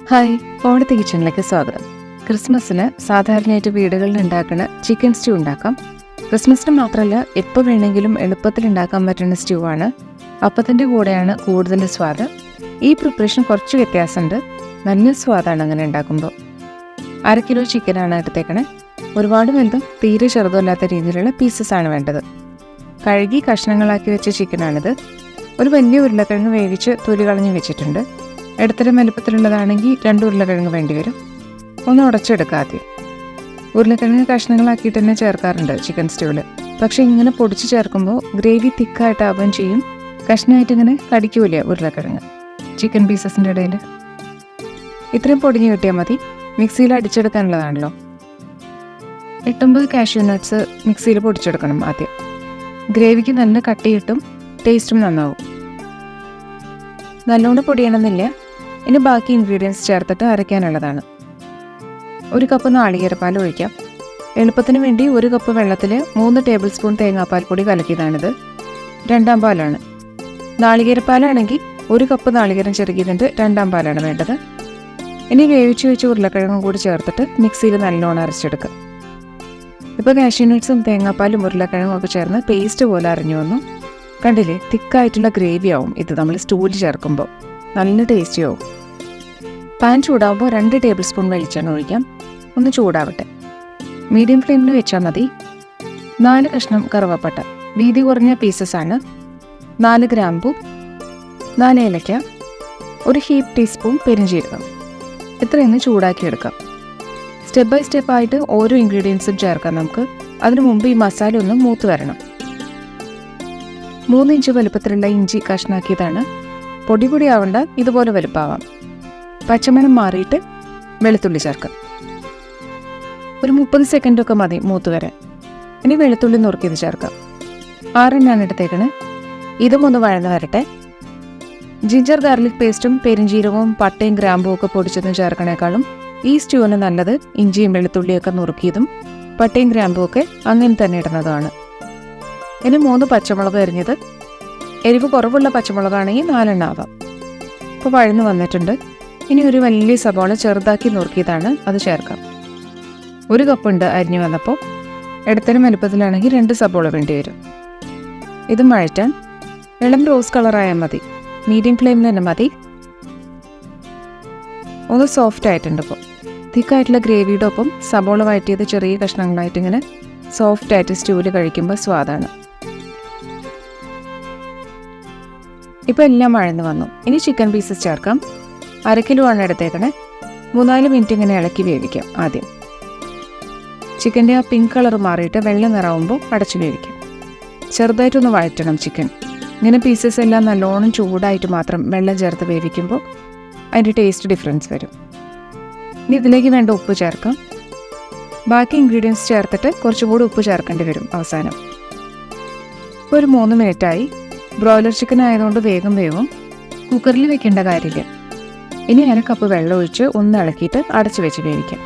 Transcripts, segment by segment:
Hi, ഓണത്തെ കിച്ചണിലേക്ക് സ്വാഗതം. ക്രിസ്മസിന് സാധാരണയായിട്ട് വീടുകളിൽ ഉണ്ടാക്കുന്ന ചിക്കൻ സ്റ്റൂ ഉണ്ടാക്കാം. ക്രിസ്മസിന് മാത്രമല്ല, എപ്പോൾ വേണമെങ്കിലും എളുപ്പത്തിൽ ഉണ്ടാക്കാൻ പറ്റുന്ന സ്റ്റൂ ആണ്. അപ്പത്തിൻ്റെ കൂടെയാണ് കൂടുതൽ സ്വാദ്. ഈ പ്രിപ്പറേഷൻ കുറച്ച് വ്യത്യാസമുണ്ട്. നല്ല സ്വാദാണ് അങ്ങനെ ഉണ്ടാക്കുമ്പോൾ. 1/2 കിലോ ചിക്കനാണ് എടുത്തേക്കണേ. ഒരുപാട് വലുതും തീരെ ചെറുതല്ലാത്ത രീതിയിലുള്ള പീസസ് ആണ് വേണ്ടത്. കഴുകി കഷ്ണങ്ങളാക്കി വെച്ച ചിക്കനാണിത്. ഒരു വലിയ ഉരുളക്കിഴങ്ങ് വേവിച്ച് തൊലി കളഞ്ഞ് വെച്ചിട്ടുണ്ട്. ഇടത്തരം വലുപ്പത്തിലുള്ളതാണെങ്കിൽ 2 ഉരുളക്കിഴങ്ങ് വേണ്ടി വരും. ഒന്ന് ഉടച്ചെടുക്കുക ആദ്യം. ഉരുളക്കിഴങ്ങ് കഷ്ണങ്ങളാക്കിയിട്ട് തന്നെ ചേർക്കാറുണ്ട് ചിക്കൻ സ്റ്റൂവിൽ. പക്ഷേ ഇങ്ങനെ പൊടിച്ച് ചേർക്കുമ്പോൾ ഗ്രേവി തിക്കായിട്ടാവുകയും ചെയ്യും. കഷ്ണമായിട്ട് ഇങ്ങനെ കടിക്കൂല ഉരുളക്കിഴങ്ങ് ചിക്കൻ പീസസിൻ്റെ ഇടയിൽ. ഇത്രയും പൊടിഞ്ഞ് കിട്ടിയാൽ മതി. മിക്സിയിൽ അടിച്ചെടുക്കാനുള്ളതാണല്ലോ. 8-9 കാഷ്യൂ നട്ട്സ് മിക്സിയിൽ പൊടിച്ചെടുക്കണം ആദ്യം. ഗ്രേവിക്ക് നല്ല കട്ടിയിട്ടും ടേസ്റ്റും നന്നാവും. നല്ലോണം പൊടിയണമെന്നില്ല. ഇനി ബാക്കി ഇൻഗ്രീഡിയൻസ് ചേർത്തിട്ട് അരയ്ക്കാനുള്ളതാണ്. 1 കപ്പ് നാളികേരപ്പാൽ ഒഴിക്കാം. എളുപ്പത്തിന് വേണ്ടി 1 കപ്പ് വെള്ളത്തിൽ 3 ടേബിൾ സ്പൂൺ തേങ്ങാപ്പാൽ പൊടി കലക്കിയതാണിത്. 2ാം പാലാണ്. നാളികേരപ്പാലാണെങ്കിൽ 1 കപ്പ് നാളികേരം ചെറുകിയതിൻ്റെ 2ാം പാലാണ് വേണ്ടത്. ഇനി വേവിച്ച് വെച്ച് ഉരുളക്കിഴങ്ങും കൂടി ചേർത്തിട്ട് മിക്സിയിൽ നല്ലോണം അരച്ചെടുക്കുക. ഇപ്പോൾ കാഷ്യൂ നട്ട്സും തേങ്ങാപ്പാലും ഉരുളക്കിഴങ്ങും ഒക്കെ ചേർന്ന് പേസ്റ്റ് പോലെ അരഞ്ഞു വന്നു. കണ്ടില്ലേ, തിക്കായിട്ടുള്ള ഗ്രേവി ആവും ഇത് നമ്മൾ സ്റ്റൂവിൽ ചേർക്കുമ്പോൾ. നല്ല ടേസ്റ്റി ആവും. പാൻ ചൂടാകുമ്പോൾ 2 ടേബിൾ സ്പൂൺ വെളിച്ചെണ്ണ ഒഴിക്കാം. ഒന്ന് ചൂടാവട്ടെ. മീഡിയം ഫ്ലെയിമിൽ വെച്ചാൽ മതി. 4 കഷ്ണം കറുവപ്പട്ട, വീതി കുറഞ്ഞ പീസസ് ആണ്. 4 ഗ്രാമ്പു, 4 ഏലക്ക, 1 ഹീപ്പ് ടീസ്പൂൺ പെരുംജീരകം. ഇത്രയൊന്ന് ചൂടാക്കിയെടുക്കാം. സ്റ്റെപ്പ് ബൈ സ്റ്റെപ്പായിട്ട് ഓരോ ഇൻഗ്രീഡിയൻസും ചേർക്കാം നമുക്ക്. അതിനു മുമ്പ് ഈ മസാല ഒന്ന് മൂത്ത് വരണം. 3 ഇഞ്ച് വലുപ്പത്തിലുള്ള ഇഞ്ചി കഷ്ണാക്കിയതാണ്. പൊടി ആവണ്ട, ഇതുപോലെ വലുപ്പാവാം. പച്ചമണം മാറിയിട്ട് വെളുത്തുള്ളി ചേർക്കാം. ഒരു 30 സെക്കൻഡൊക്കെ മതി മൂത്ത് വരാൻ. ഇനി വെളുത്തുള്ളി നുറുക്കിയത് ചേർക്കാം. 6 എണ്ണാണ് എടുത്തേക്കണേ. ഇതും ഒന്ന് വഴന്ന് വരട്ടെ. ജിഞ്ചർ ഗാർലിക് പേസ്റ്റും പെരുംജീരകവും പട്ടയും ഗ്രാമ്പും ഒക്കെ പൊടിച്ചതും ചേർക്കണേക്കാളും ഈ സ്റ്റൂവിന് നല്ലത് ഇഞ്ചിയും വെളുത്തുള്ളിയൊക്കെ നുറുക്കിയതും പട്ടയും ഗ്രാമ്പും ഒക്കെ അങ്ങനെ തന്നെ ഇടുന്നതാണ്. ഇനി 3 പച്ചമുളക് അരിഞ്ഞത്. എരിവ് കുറവുള്ള പച്ചമുളകാണെങ്കിൽ 4 എണ്ണം ആവാം. ഇപ്പോൾ വഴന്ന് വന്നിട്ടുണ്ട്. ഇനി ഒരു വലിയ സവാള ചെറുതാക്കി നുറുക്കിയതാണ്, അത് ചേർക്കാം. 1 കപ്പുണ്ട് അരിഞ്ഞു വന്നപ്പോൾ. ഇടത്തരം വലുപ്പത്തിലാണെങ്കിൽ 2 സവാള വേണ്ടി വരും. ഇത് വഴറ്റാൻ ഇളം റോസ് കളറായാൽ മതി. മീഡിയം ഫ്ലെയിമിൽ തന്നെ മതി. ഒന്ന് സോഫ്റ്റ് ആയിട്ടുണ്ട്. ഇപ്പോൾ തിക്കായിട്ടുള്ള ഗ്രേവിയുടെ ഒപ്പം സവാള വഴറ്റിയത് ചെറിയ കഷ്ണങ്ങളായിട്ട് ഇങ്ങനെ സോഫ്റ്റ് ആയിട്ട് സ്റ്റൂവിൽ കഴിക്കുമ്പോൾ സ്വാദാണ്. ഇപ്പോൾ എല്ലാം വഴന്ന് വന്നു. ഇനി ചിക്കൻ പീസസ് ചേർക്കാം. 1/2 കിലോ ആണ് എടുത്തേക്കണേ. 3-4 മിനിറ്റ് ഇങ്ങനെ ഇളക്കി വേവിക്കാം ആദ്യം. ചിക്കൻ്റെ ആ പിങ്ക് കളർ മാറിയിട്ട് വെള്ള നിറാവുമ്പോൾ അടച്ചു വേവിക്കാം. ചെറുതായിട്ടൊന്ന് വഴറ്റണം ചിക്കൻ. ഇങ്ങനെ പീസസ് എല്ലാം നല്ലോണം ചൂടായിട്ട് മാത്രം വെള്ളം ചേർത്ത് വേവിക്കുമ്പോൾ അതിൻ്റെ ടേസ്റ്റ് ഡിഫറൻസ് വരും. ഇനി ഇതിലേക്ക് വേണ്ട ഉപ്പ് ചേർക്കാം. ബാക്കി ഇൻഗ്രീഡിയൻസ് ചേർത്തിട്ട് കുറച്ചും കൂടി ഉപ്പ് ചേർക്കേണ്ടി വരും അവസാനം. ഇപ്പോൾ ഒരു 3 മിനിറ്റായി. ബ്രോയിലർ ചിക്കൻ ആയതുകൊണ്ട് വേഗം വേവും. കുക്കറിൽ വെക്കേണ്ട കാര്യമില്ല. ഇനി 1/2 കപ്പ് വെള്ളം ഒഴിച്ച് ഒന്ന് ഇളക്കിയിട്ട് അടച്ചു വെച്ച് വേവിക്കാം.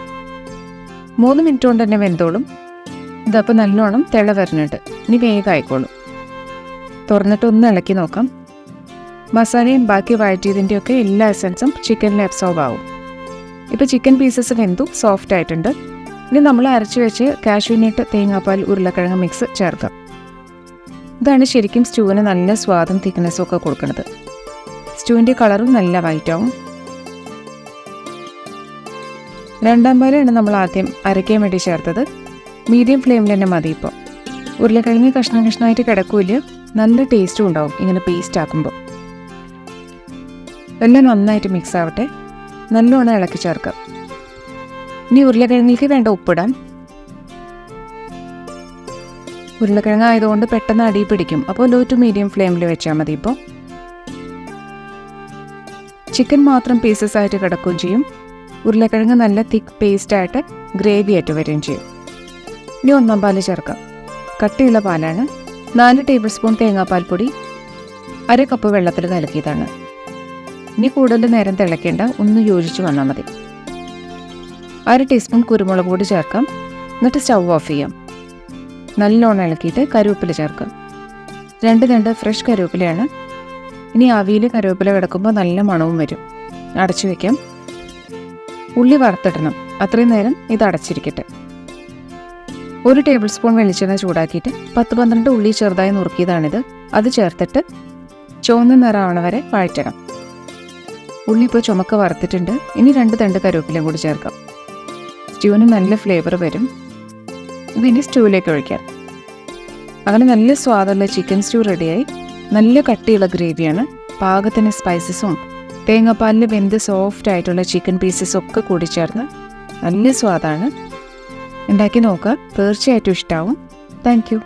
3 മിനിറ്റ് കൊണ്ട് തന്നെ വെന്തോളും. ഇതപ്പോൾ നല്ലോണം തിള വരുന്നുണ്ട്. ഇനി വേഗം ആയിക്കോളും. തുറന്നിട്ട് ഒന്ന് ഇളക്കി നോക്കാം. മസാലയും ബാക്കി വഴറ്റിയതിൻ്റെയൊക്കെ എല്ലാ എസൻസും ചിക്കനിൽ അബ്സോർബ് ആവും. ഇപ്പോൾ ചിക്കൻ പീസസ് വെന്തു സോഫ്റ്റ് ആയിട്ടുണ്ട്. ഇനി നമ്മൾ അരച്ചു വെച്ച് കാഷ്യൂ നട്ട് തേങ്ങാപ്പാൽ ഉരുളക്കിഴങ്ങ് മിക്സ് ചേർക്കാം. ഇതാണ് ശരിക്കും സ്റ്റൂവിന് നല്ല സ്വാദും തിക്നെസ്സും ഒക്കെ കൊടുക്കുന്നത്. സ്റ്റൂവിൻ്റെ കളറും നല്ല വൈറ്റ് ആവും. 2ാം പാലാണ് നമ്മൾ ആദ്യം അരയ്ക്കാൻ വേണ്ടി ചേർത്തത്. മീഡിയം ഫ്ലെയിമിൽ തന്നെ മതി. ഇപ്പോൾ ഉരുളക്കിഴങ്ങ് കഷ്ണമായിട്ട് കിടക്കൂല. നല്ല ടേസ്റ്റും ഉണ്ടാവും ഇങ്ങനെ പേസ്റ്റ് ആക്കുമ്പോൾ. എല്ലാം നന്നായിട്ട് മിക്സ് ആവട്ടെ. നല്ലോണം ഇളക്കി ചേർക്കാം. ഇനി ഉരുളക്കിഴങ്ങിലേക്ക് വേണ്ട ഉപ്പിടാൻ. ഉരുളക്കിഴങ്ങ് ആയതുകൊണ്ട് പെട്ടെന്ന് അടി പിടിക്കും. അപ്പോൾ ലോ ടു മീഡിയം ഫ്ലെയിമിൽ വെച്ചാൽ മതി. ഇപ്പോൾ ചിക്കൻ മാത്രം പീസസ് ആയിട്ട് കിടക്കുകയും ചെയ്യും. ഉരുളക്കിഴങ്ങ് നല്ല തിക്ക് പേസ്റ്റായിട്ട് ഗ്രേവി ആയിട്ട് വരികയും ചെയ്യും. ഇനി 1ാം പാല് ചേർക്കാം. കട്ടിയുള്ള പാലാണ്. 4 ടേബിൾ സ്പൂൺ തേങ്ങാപ്പാൽ പൊടി 1/2 കപ്പ് വെള്ളത്തിൽ കലക്കിയതാണ്. ഇനി കൂടുതൽ നേരം തിളയ്ക്കേണ്ട, ഒന്ന് യോജിച്ച് വന്നാൽ മതി. 1/2 ടീസ്പൂൺ കുരുമുളക് പൊടി ചേർക്കാം. എന്നിട്ട് സ്റ്റൗ ഓഫ് ചെയ്യാം. നല്ലോണം ഇളക്കിയിട്ട് കറിവേപ്പില ചേർക്കാം. 2 തണ്ട് ഫ്രഷ് കറിവേപ്പിലയാണ്. ഇനി ആവിയിൽ കറിവേപ്പില കിടക്കുമ്പോൾ നല്ല മണവും വരും. അടച്ചു വയ്ക്കാം. ഉള്ളി വറുത്തിടണം. അത്രയും നേരം ഇത് അടച്ചിരിക്കട്ടെ. 1 ടേബിൾ സ്പൂൺ വെളിച്ചെണ്ണ ചൂടാക്കിയിട്ട് 10-12 ഉള്ളി ചെറുതായി നുറുക്കിയതാണിത്. അത് ചേർത്തിട്ട് ചുവന്ന നിറമാവണ വരെ വഴറ്റണം. ഉള്ളി ഇപ്പോൾ ചുമക്ക വറുത്തിട്ടുണ്ട്. ഇനി 2 തണ്ട് കറിവേപ്പിലയും കൂടി ചേർക്കാം. സ്റ്റ്യൂവിന് നല്ല ഫ്ലേവർ വരും. ഇതിനി സ്റ്റ്യൂവിലേക്ക് ഒഴിക്കാം. അങ്ങനെ നല്ല സ്വാദുള്ള ചിക്കൻ സ്റ്റ്യൂ റെഡിയായി. നല്ല കട്ടിയുള്ള ഗ്രേവിയാണ്. പാകത്തിന് സ്പൈസസും തേങ്ങാപ്പാലിൽ വെന്ത് സോഫ്റ്റ് ആയിട്ടുള്ള ചിക്കൻ പീസസും ഒക്കെ കൂടി ചേർന്ന് നല്ല സ്വാദാണ്. ഉണ്ടാക്കി നോക്കുക, തീർച്ചയായിട്ടും ഇഷ്ടമാവും. Thank you.